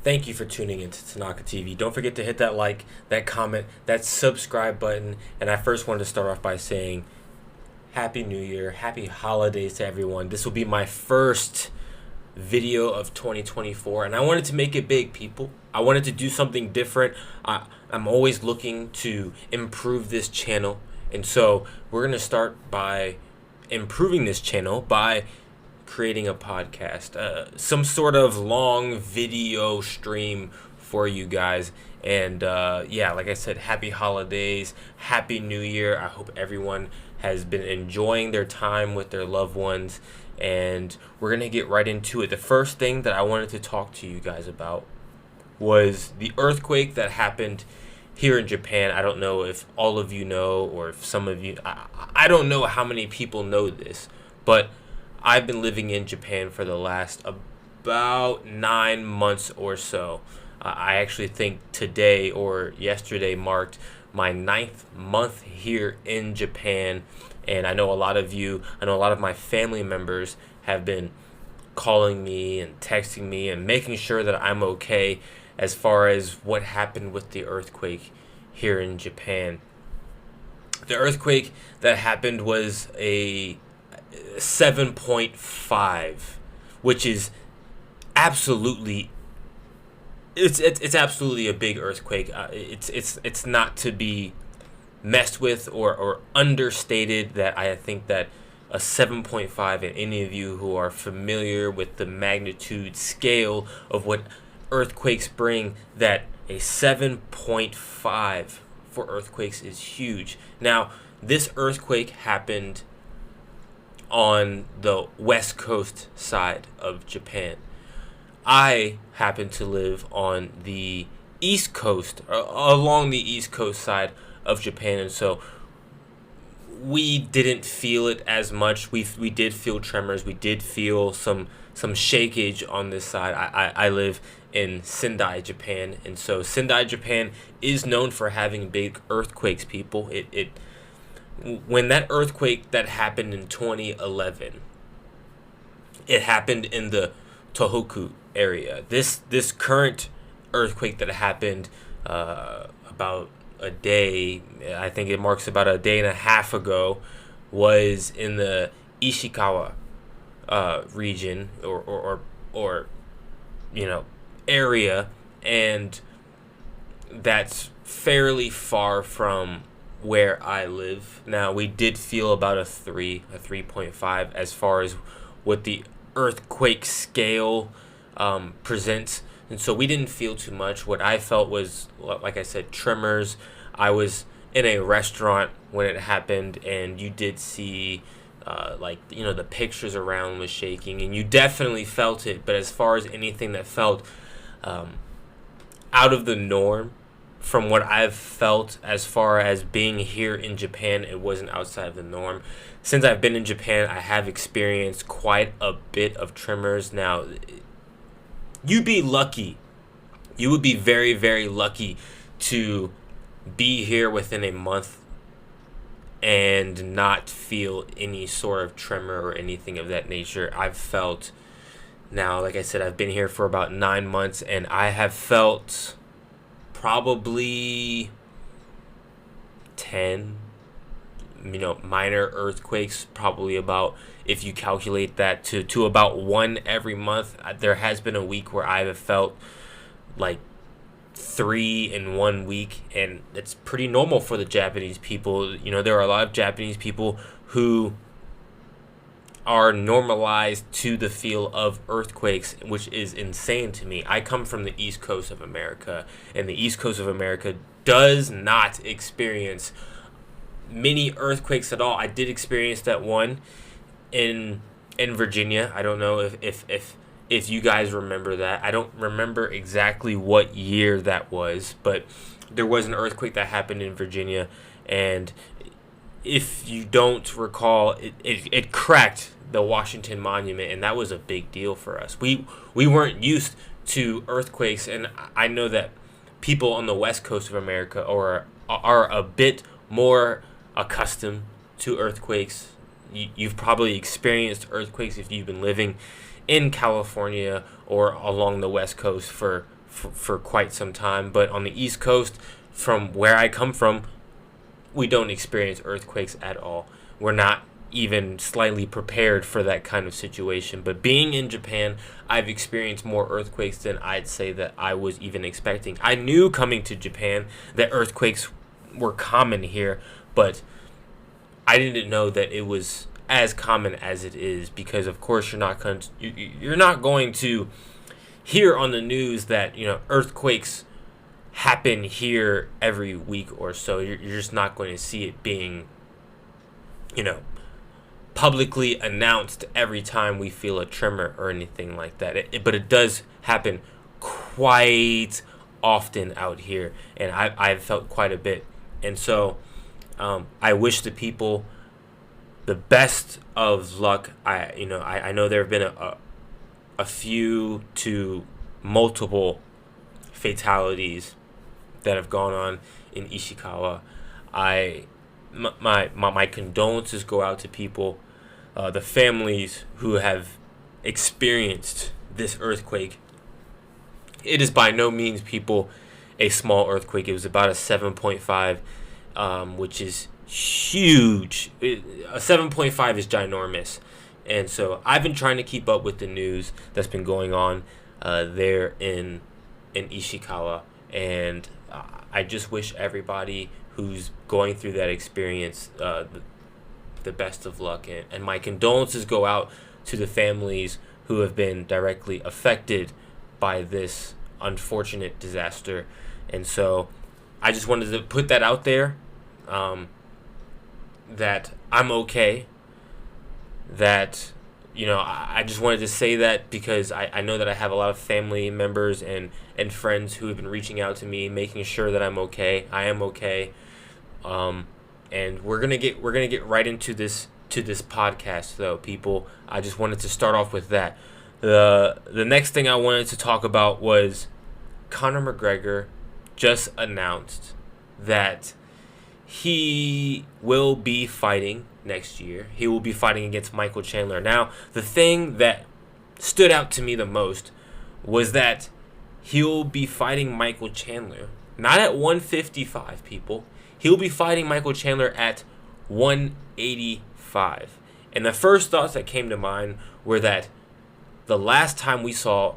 Thank you for tuning into Tanaka TV. Don't forget to hit that like, that comment, that subscribe button. And I first wanted to start off by saying Happy New Year, Happy Holidays to everyone. This will be my first video of 2024, and I wanted to make it big, people. I wanted to do something different. I'm always looking to improve this channel, and so we're going to start by improving this channel by creating a podcast, some sort of long video stream for you guys. And yeah, like I said, happy holidays, happy new year. I hope everyone has been enjoying their time with their loved ones, and we're gonna get right into it. The first thing that I wanted to talk to you guys about was the earthquake that happened here in Japan. I don't know if all of you know, or if some of you, I don't know how many people know this, but I've been living in Japan for the last about 9 months or so. I actually think today or yesterday marked my 9th month here in Japan. And I know a lot of my family members have been calling me and texting me and making sure that I'm okay as far as what happened with the earthquake here in Japan. The earthquake that happened was a 7.5, which is absolutely it's absolutely a big earthquake. It's not to be messed with or understated. That I think that a 7.5, and any of you who are familiar with the magnitude scale of what earthquakes bring, that a 7.5 for earthquakes is huge. Now, this earthquake happened on the west coast side of Japan. I happen to live on the east coast, along the east coast side of Japan, and so we didn't feel it as much. We did feel tremors. We did feel some shakeage on this side. I live in Sendai, Japan, and so Sendai, Japan is known for having big earthquakes, people. When that earthquake that happened in 2011, it happened in the Tohoku area. This current earthquake that happened about a day, I think it marks about a day and a half ago, was in the Ishikawa region or area, and that's fairly far from where I live. Now, we did feel about a 3.5 as far as what the earthquake scale presents, and so we didn't feel too much. What I felt was, like I said, tremors. I was in a restaurant when it happened, and you did see the pictures around was shaking, and you definitely felt it. But as far as anything that felt out of the norm from what I've felt as far as being here in Japan, it wasn't outside of the norm. Since I've been in Japan, I have experienced quite a bit of tremors. Now, you'd be lucky. You would be very, very lucky to be here within a month and not feel any sort of tremor or anything of that nature. I've felt, now, like I said, I've been here for about 9 months, and I have felt probably 10 minor earthquakes, probably about, if you calculate that to about 1 every month. There has been a week where I have felt like 3 in 1 week, and it's pretty normal for the Japanese people. There are a lot of Japanese people who are normalized to the feel of earthquakes, which is insane to me. I come from the East Coast of America, and the East Coast of America does not experience many earthquakes at all. I did experience that one in Virginia. I don't know if you guys remember that. I don't remember exactly what year that was, but there was an earthquake that happened in Virginia, and if you don't recall, it cracked the Washington Monument, and that was a big deal for us. We weren't used to earthquakes, and I know that people on the west coast of America are a bit more accustomed to earthquakes. You've probably experienced earthquakes if you've been living in California or along the west coast for for quite some time. But on the East Coast, from where I come from, we don't experience earthquakes at all. We're not even slightly prepared for that kind of situation. But being in Japan, I've experienced more earthquakes than I'd say that I was even expecting. I knew coming to Japan that earthquakes were common here, but I didn't know that it was as common as it is, because of course you're not going to hear on the news that earthquakes happen here every week or so. You're just not going to see it being publicly announced every time we feel a tremor or anything like that. But it does happen quite often out here, and I've felt quite a bit. And so I wish the people the best of luck. I know there have been a few to multiple fatalities that have gone on in Ishikawa. My condolences go out to people, the families who have experienced this earthquake. It is by no means, people, a small earthquake. It was about a 7.5, which is huge. A 7.5 is ginormous. And so I've been trying to keep up with the news that's been going on there in Ishikawa. And I just wish everybody who's going through that experience the best of luck. And my condolences go out to the families who have been directly affected by this unfortunate disaster. And so I just wanted to put that out there, that I'm okay, that I just wanted to say that because I know that I have a lot of family members and friends who have been reaching out to me, making sure that I'm okay. I am okay. And we're gonna get right into this podcast, though, people. I just wanted to start off with that. The next thing I wanted to talk about was Conor McGregor just announced that he will be fighting next year. He will be fighting against Michael Chandler. Now, the thing that stood out to me the most was that he'll be fighting Michael Chandler not at 155, people. He'll be fighting Michael Chandler at 185. And the first thoughts that came to mind were that the last time we saw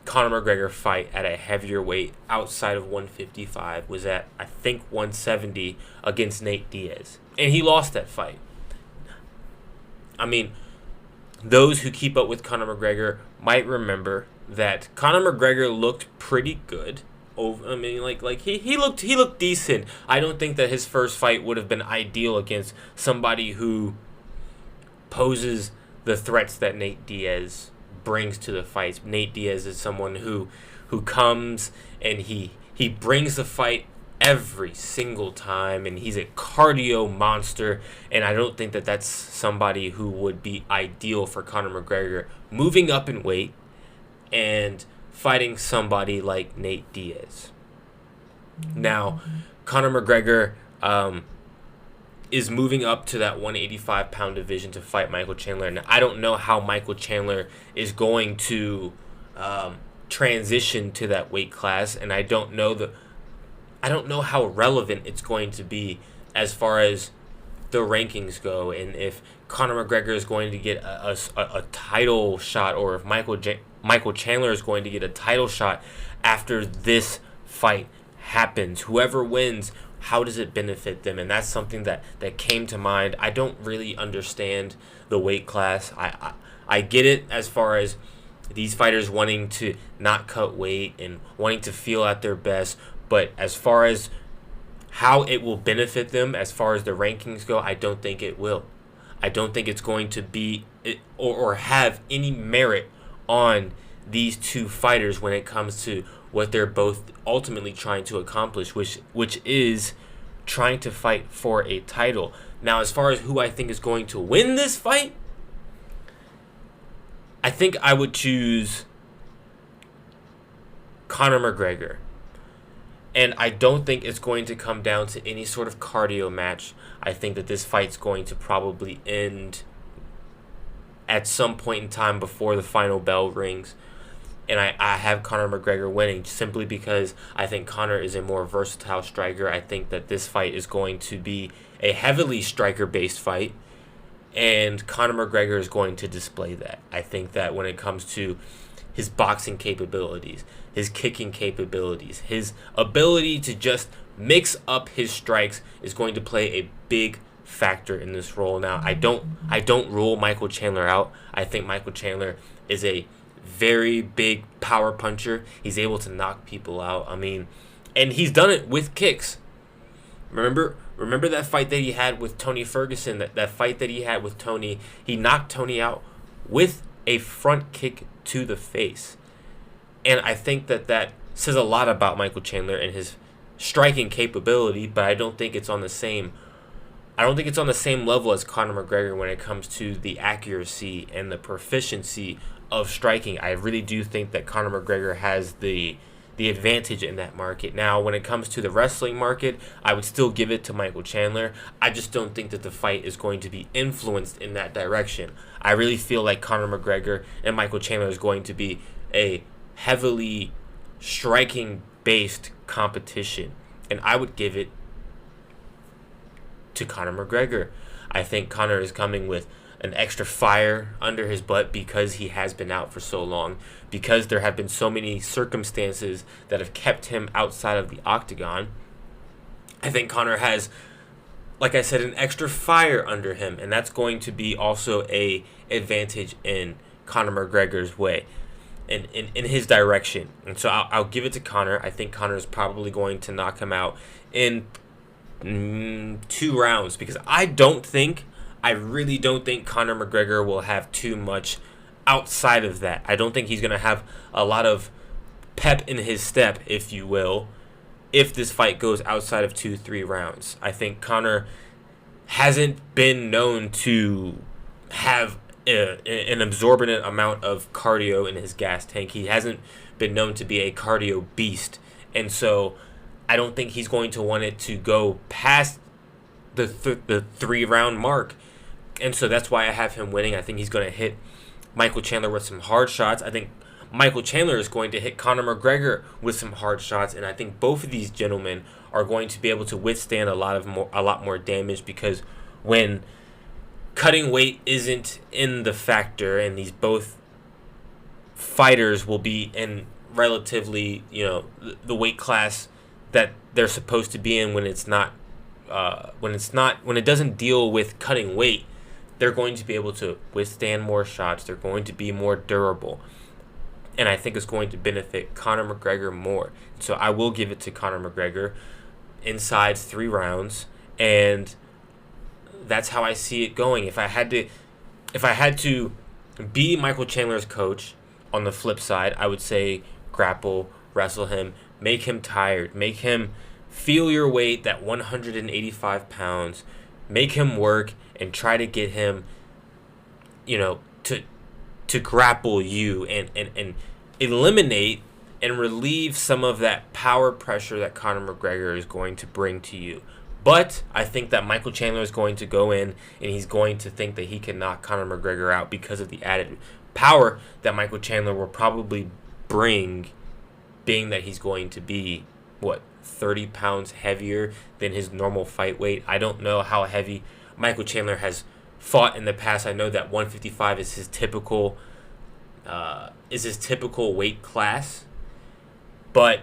Conor McGregor fight at a heavier weight outside of 155 was at, I think, 170 against Nate Diaz. And he lost that fight. I mean, those who keep up with Conor McGregor might remember that Conor McGregor looked pretty good. I mean, he looked decent. I don't think that his first fight would have been ideal against somebody who poses the threats that Nate Diaz brings to the fights. Nate Diaz is someone who comes and he brings the fight every single time, and he's a cardio monster, and I don't think that that's somebody who would be ideal for Conor McGregor moving up in weight and fighting somebody like Nate Diaz. Now, Conor McGregor is moving up to that 185-pound division to fight Michael Chandler. And I don't know how Michael Chandler is going to transition to that weight class, and I don't know how relevant it's going to be as far as the rankings go, and if Conor McGregor is going to get a title shot, or if Michael Chandler is going to get a title shot after this fight happens. Whoever wins, how does it benefit them? And that's something that came to mind. I don't really understand the weight class. I get it as far as these fighters wanting to not cut weight and wanting to feel at their best, but as far as how it will benefit them as far as the rankings go, I don't think it will. I don't think it's going to be or have any merit on these two fighters when it comes to what they're both ultimately trying to accomplish, which is trying to fight for a title. Now, as far as who I think is going to win this fight, I think I would choose Conor McGregor. And I don't think it's going to come down to any sort of cardio match. I think that this fight's going to probably end at some point in time before the final bell rings. And I have Conor McGregor winning simply because I think Conor is a more versatile striker. I think that this fight is going to be a heavily striker-based fight, and Conor McGregor is going to display that. I think that when it comes to his boxing capabilities, his kicking capabilities, his ability to just mix up his strikes is going to play a big factor in this role. Now, I don't rule Michael Chandler out. I think Michael Chandler is a very big power puncher. He's able to knock people out. I mean, and he's done it with kicks. Remember that fight that he had with Tony Ferguson, that fight that he had with Tony, he knocked Tony out with a front kick to the face. And I think that says a lot about Michael Chandler and his striking capability, but I don't think it's on the same level as Conor McGregor when it comes to the accuracy and the proficiency of striking. I really do think that Conor McGregor has the advantage in that market. Now, when it comes to the wrestling market, I would still give it to Michael Chandler. I just don't think that the fight is going to be influenced in that direction. I really feel like Conor McGregor and Michael Chandler is going to be a heavily striking-based competition, and I would give it to Conor McGregor. I think Conor is coming with an extra fire under his butt because he has been out for so long, because there have been so many circumstances that have kept him outside of the octagon. I think Conor has, like I said, an extra fire under him, and that's going to be also a advantage in Conor McGregor's way, in his direction. And so I'll give it to Conor. I think Conor is probably going to knock him out in 2 rounds, because I really don't think Conor McGregor will have too much outside of that. I don't think he's going to have a lot of pep in his step, if you will, if this fight goes outside of 2-3 rounds. I think Conor hasn't been known to have an absorbent amount of cardio in his gas tank. He hasn't been known to be a cardio beast. And so I don't think he's going to want it to go past the 3-round mark. And so that's why I have him winning. I think he's going to hit Michael Chandler with some hard shots. I think Michael Chandler is going to hit Conor McGregor with some hard shots, and I think both of these gentlemen are going to be able to withstand a lot more damage, because when cutting weight isn't in the factor, and these both fighters will be in relatively, the weight class that they're supposed to be in when it doesn't deal with cutting weight, they're going to be able to withstand more shots. They're going to be more durable. And I think it's going to benefit Conor McGregor more. So I will give it to Conor McGregor inside 3 rounds. And that's how I see it going. If I had to be Michael Chandler's coach, on the flip side, I would say grapple, wrestle him, make him tired, make him feel your weight, that 185 pounds, make him work, and try to get him, to grapple you and eliminate and relieve some of that power pressure that Conor McGregor is going to bring to you. But I think that Michael Chandler is going to go in and he's going to think that he can knock Conor McGregor out because of the added power that Michael Chandler will probably bring, being that he's going to be, 30 pounds heavier than his normal fight weight. I don't know how heavy Michael Chandler has fought in the past. I know that 155 is his typical weight class, but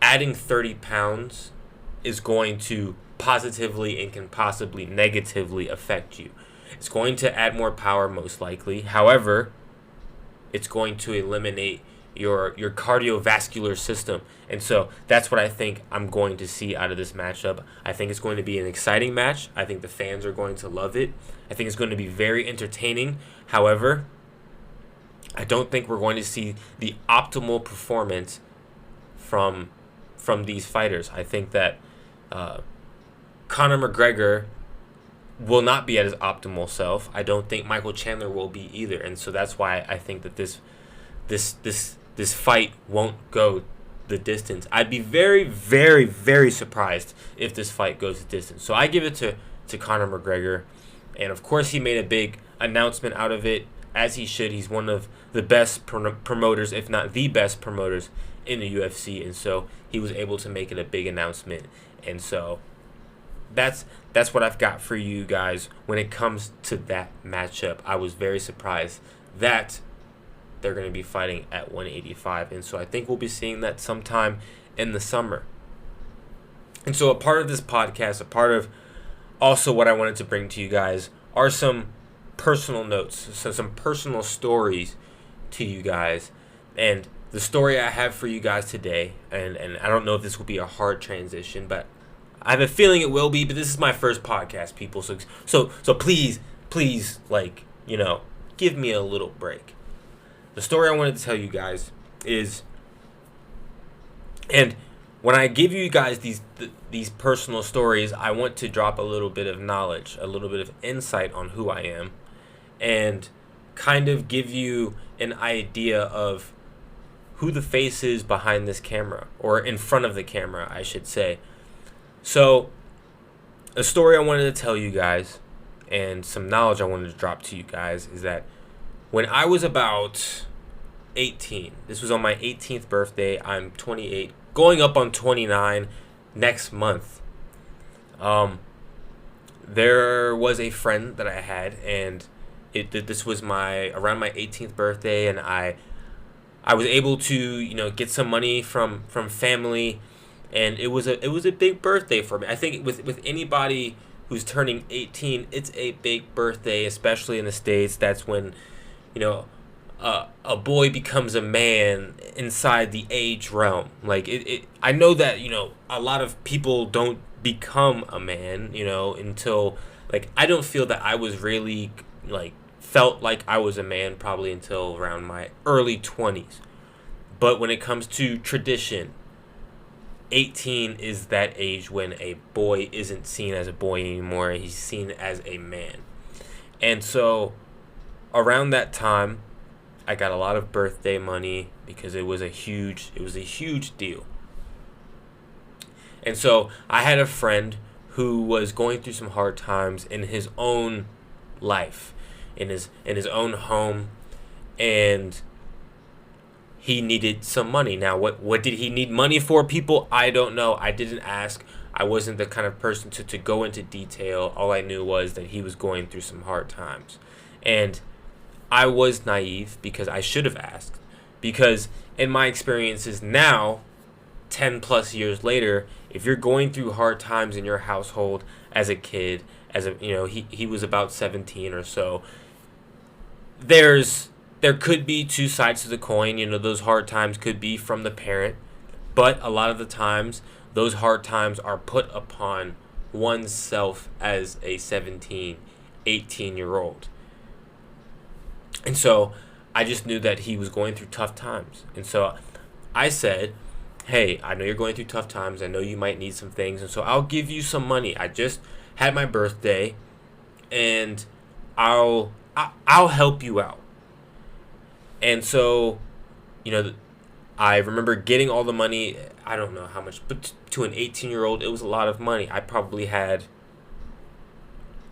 adding 30 pounds is going to positively and can possibly negatively affect you. It's going to add more power, most likely. However, it's going to eliminate your cardiovascular system. And so that's what I think I'm going to see out of this matchup. I think it's going to be an exciting match. I think the fans are going to love it. I think it's going to be very entertaining. However, I don't think we're going to see the optimal performance from these fighters. I think that Conor McGregor will not be at his optimal self. I don't think Michael Chandler will be either. And so that's why I think that this fight won't go the distance. I'd be very, very, very surprised if this fight goes the distance. So I give it to Conor McGregor. And of course he made a big announcement out of it. as he should. He's one of the best promoters, if not the best promoters in the UFC, and so he was able to make it a big announcement. And so that's what I've got for you guys when it comes to that matchup. I was very surprised that they're going to be fighting at 185, and so I think we'll be seeing that sometime in the summer. And so a part of this podcast, a part of also what I wanted to bring to you guys are some personal notes, so some personal stories to you guys. And the story I have for you guys today, and I don't know if this will be a hard transition, but I have a feeling it will be, but this is my first podcast, people. So please, like, give me a little break. The story I wanted to tell you guys is, and when I give you guys these personal stories, I want to drop a little bit of knowledge, a little bit of insight on who I am, and kind of give you an idea of who the face is behind this camera, or in front of the camera, I should say. So, a story I wanted to tell you guys, and some knowledge I wanted to drop to you guys, is that when I was about 18, this was on my 18th birthday, I'm 28, going up on 29 next month. There was a friend that I had, and this was around my 18th birthday, and I was able to get some money from family, and it was a big birthday for me. I think with anybody who's turning 18, it's a big birthday, especially in the States. That's when a boy becomes a man inside the age realm. Like I know that a lot of people don't become a man until, like, I don't feel that I was really felt like I was a man probably until around my early 20s. But when it comes to tradition, 18 is that age when a boy isn't seen as a boy anymore. He's seen as a man. And so around that time, I got a lot of birthday money because it was a huge deal. And so I had a friend who was going through some hard times in his own life, in his own home, and he needed some money. Now, what did he need money for, people? I don't know. I didn't ask. I wasn't the kind of person to go into detail. All I knew was that he was going through some hard times. And I was naive because I should have asked. Because in my experiences now, 10 plus years later, if you're going through hard times in your household as a kid, he was about 17 or so, there could be two sides to the coin. Those hard times could be from the parent, but a lot of the times those hard times are put upon oneself as a 17, 18-year-old. And so I just knew that he was going through tough times. And so I said, hey, I know you're going through tough times. I know you might need some things. And so I'll give you some money. I just had my birthday, and I'll help you out. And so, I remember getting all the money. I don't know how much, but to an 18-year-old, it was a lot of money. I probably had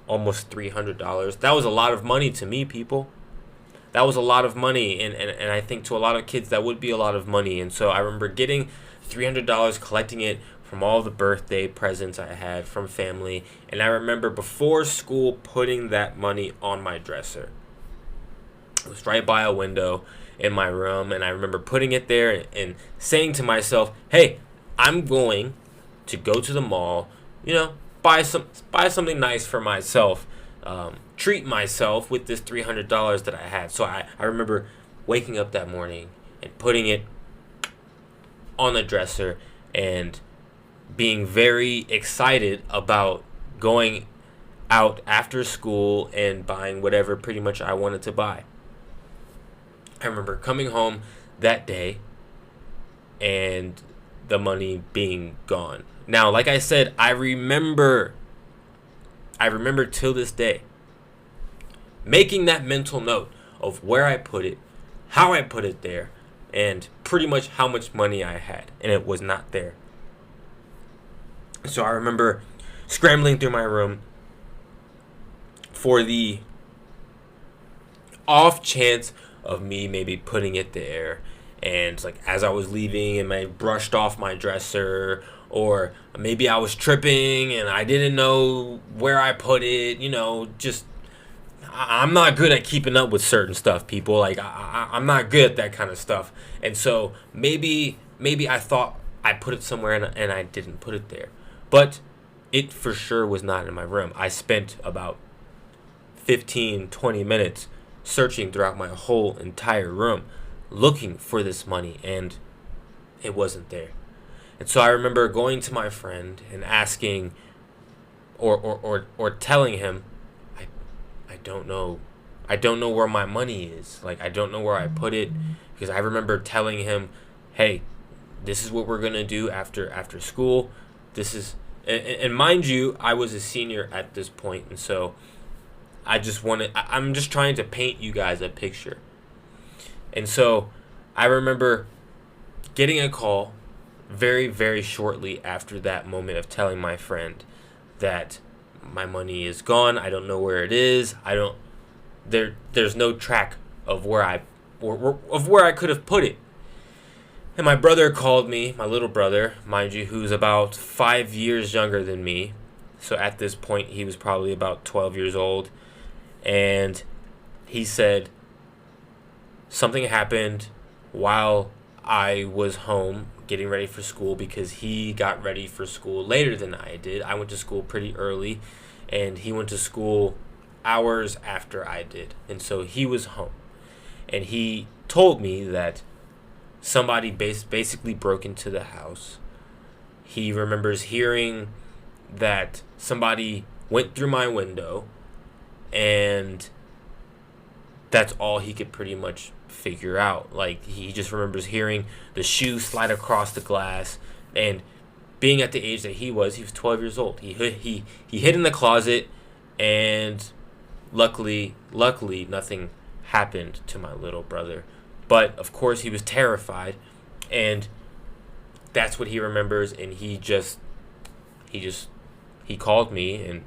almost $300. That was a lot of money to me, people. That was a lot of money, and I think to a lot of kids that would be a lot of money. And so I remember getting $300, collecting it from all the birthday presents I had from family. And I remember before school putting that money on my dresser. It was right by a window in my room, and I remember putting it there and saying to myself, hey, I'm going to go to the mall, buy something nice for myself, treat myself with this $300 that I had. So I remember waking up that morning and putting it on the dresser and being very excited about going out after school and buying whatever pretty much I wanted to buy. I remember coming home that day and the money being gone. Now, like I said, I remember till this day making that mental note of where I put it, how I put it there, and pretty much how much money I had, and it was not there. So I remember scrambling through my room for the off chance of me maybe putting it there, and like as I was leaving and I brushed off my dresser, or maybe I was tripping and I didn't know where I put it, just I'm not good at keeping up with certain stuff, people. Like I'm not good at that kind of stuff, and so maybe I thought I put it somewhere and I didn't put it there, but it for sure was not in my room. I spent about 15-20 minutes searching throughout my whole entire room looking for this money, and it wasn't there. And so I remember going to my friend and asking or telling him, I don't know where my money is. Like, I don't know where I put it, because I remember telling him, hey, this is what we're going to do after school. This is, and mind you, I was a senior at this point, and so I'm just trying to paint you guys a picture. And so I remember getting a call very, very shortly after that moment of telling my friend that my money is gone. I don't know where it is. There's no track of where I could have put it. And my brother called me, my little brother, mind you, who's about 5 years younger than me. So at this point, he was probably about 12 years old. And he said something happened while I was home getting ready for school, because he got ready for school later than I did. I went to school pretty early, and he went to school hours after I did. And so he was home. And he told me that somebody basically broke into the house. He remembers hearing that somebody went through my window, and that's all he could pretty much figure out. Like, he just remembers hearing the shoe slide across the glass, and being at the age that he was 12 years old. He hid in the closet, and luckily nothing happened to my little brother. But of course he was terrified, and that's what he remembers. And he called me and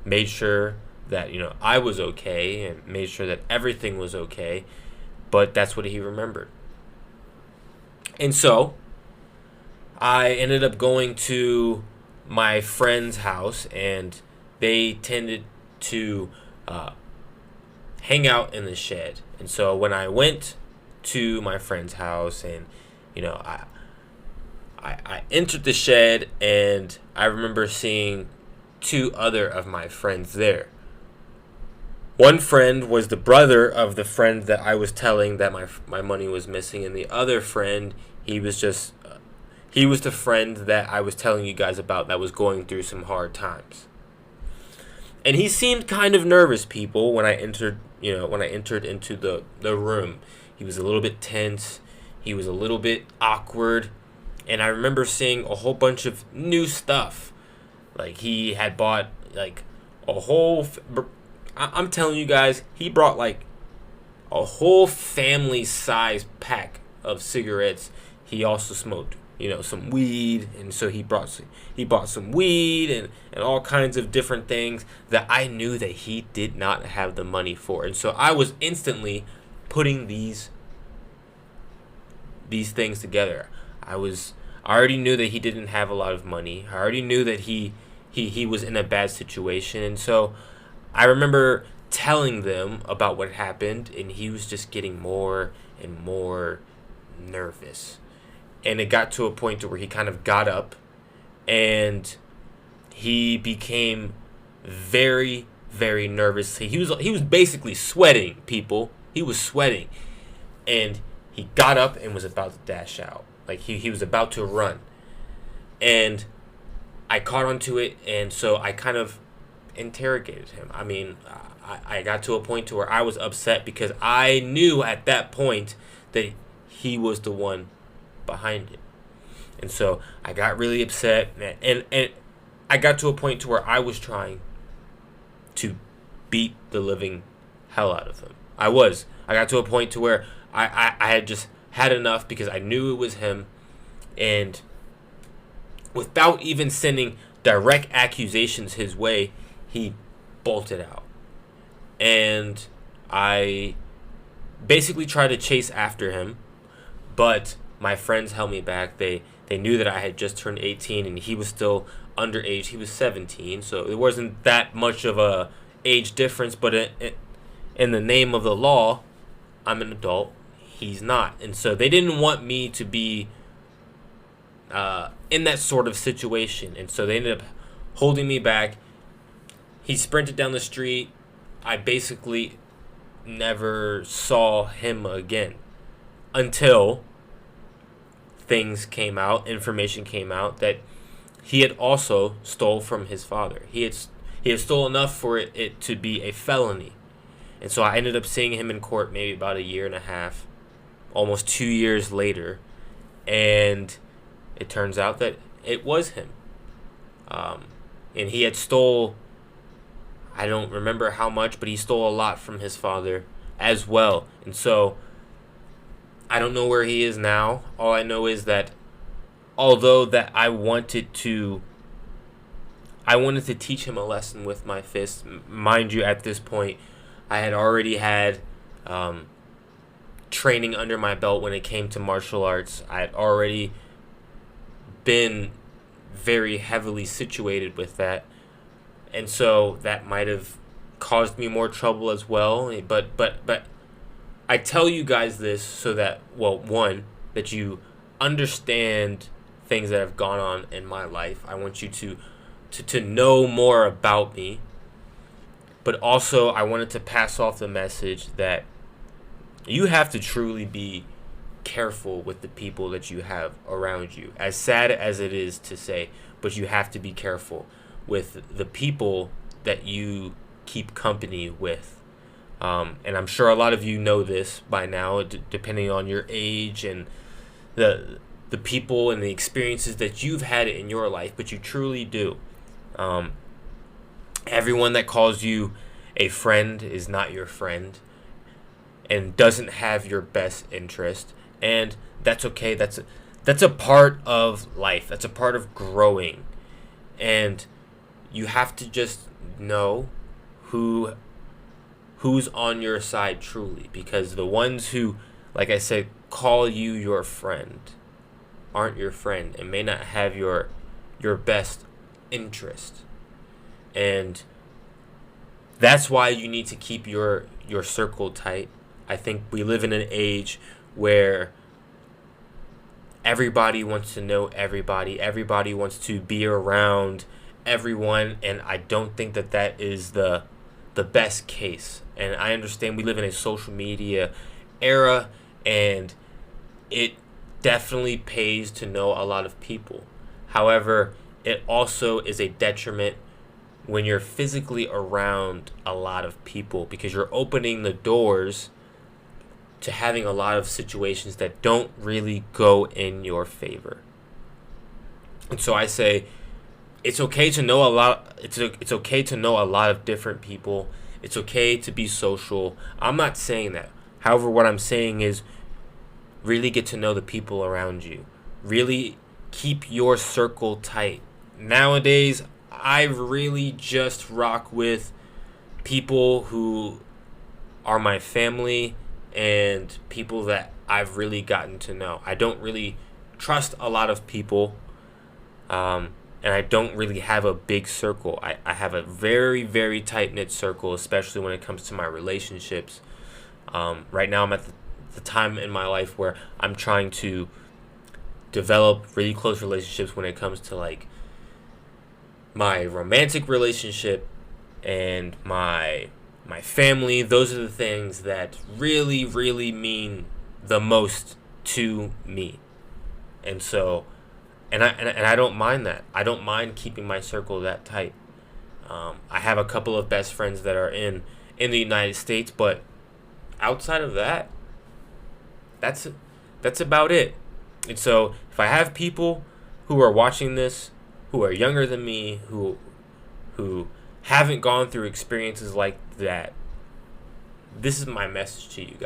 made sure that I was okay, and made sure that everything was okay. But that's what he remembered. And so I ended up going to my friend's house, and they tended to hang out in the shed. And so when I went to my friend's house, and I entered the shed, and I remember seeing two other of my friends there. One friend was the brother of the friend that I was telling that my money was missing, and the other friend, he was the friend that I was telling you guys about that was going through some hard times. And he seemed kind of nervous, people, when I entered into the room. He was a little bit tense. He was a little bit awkward. And I remember seeing a whole bunch of new stuff. Like, he had bought like a whole I'm telling you guys, he brought like a whole family size pack of cigarettes. He also smoked, some weed, and so he bought some weed and all kinds of different things that I knew that he did not have the money for. And so I was instantly putting these things together. I already knew that he didn't have a lot of money. I already knew that he was in a bad situation. And so I remember telling them about what happened, and he was just getting more and more nervous. And it got to a point to where he kind of got up, and he became very, very nervous. He was basically sweating, people. He was sweating. And he got up and was about to dash out. Like, he was about to run. And I caught onto it, and so I kind of interrogated him. I mean, I got to a point to where I was upset, because I knew at that point that he was the one behind it. And so I got really upset, and I got to a point to where I was trying to beat the living hell out of him. I got to a point to where I had just had enough, because I knew it was him. And without even sending direct accusations his way, he bolted out. And I basically tried to chase after him, but my friends held me back. They knew that I had just turned 18 and he was still underage. He was 17, so it wasn't that much of a age difference. But in the name of the law, I'm an adult. He's not, and so they didn't want me to be in that sort of situation, and so they ended up holding me back. He sprinted down the street. I basically never saw him again until information came out that he had also stole from his father. He had stole enough for it to be a felony. And so I ended up seeing him in court maybe about a year and a half, almost 2 years later, and it turns out that it was him. And he had stole, I don't remember how much, but he stole a lot from his father as well. And so I don't know where he is now. All I know is that although that I wanted to teach him a lesson with my fists. Mind you, at this point, I had already had training under my belt when it came to martial arts. I had already been very heavily situated with that, and so that might have caused me more trouble as well. But I tell you guys this so that, well, one, that you understand things that have gone on in my life. I want you to know more about me. But also, I wanted to pass off the message that you have to truly be careful with the people that you have around you. As sad as it is to say, but you have to be careful with the people that you keep company with. And I'm sure a lot of you know this by now, depending on your age and the people and the experiences that you've had in your life, but you truly do. Everyone that calls you a friend is not your friend and doesn't have your best interest, and that's okay. That's a part of life. That's a part of growing, and you have to just know who's on your side truly, because the ones who, like I said, call you your friend aren't your friend and may not have your best interest. And that's why you need to keep your circle tight. I think we live in an age where everybody wants to know everybody. Everybody wants to be around everyone, and I don't think that is the best case. And I understand we live in a social media era, and it definitely pays to know a lot of people. However, it also is a detriment when you're physically around a lot of people, because you're opening the doors to having a lot of situations that don't really go in your favor. And so I say it's okay to know a lot. It's okay to know a lot of different people. It's okay to be social. I'm not saying that. However, what I'm saying is really get to know the people around you. Really keep your circle tight. Nowadays, I really just rock with people who are my family and people that I've really gotten to know. I don't really trust a lot of people, and I don't really have a big circle. I have a very, very tight-knit circle, especially when it comes to my relationships. Right now I'm at the time in my life where I'm trying to develop really close relationships when it comes to like my romantic relationship and my family. Those are the things that really, really mean the most to me. And so and I don't mind that. I don't mind keeping my circle that tight. I have a couple of best friends that are in the United States, but outside of that, that's about it. And so if I have people who are watching this who are younger than me, who haven't gone through experiences like that, this is my message to you guys.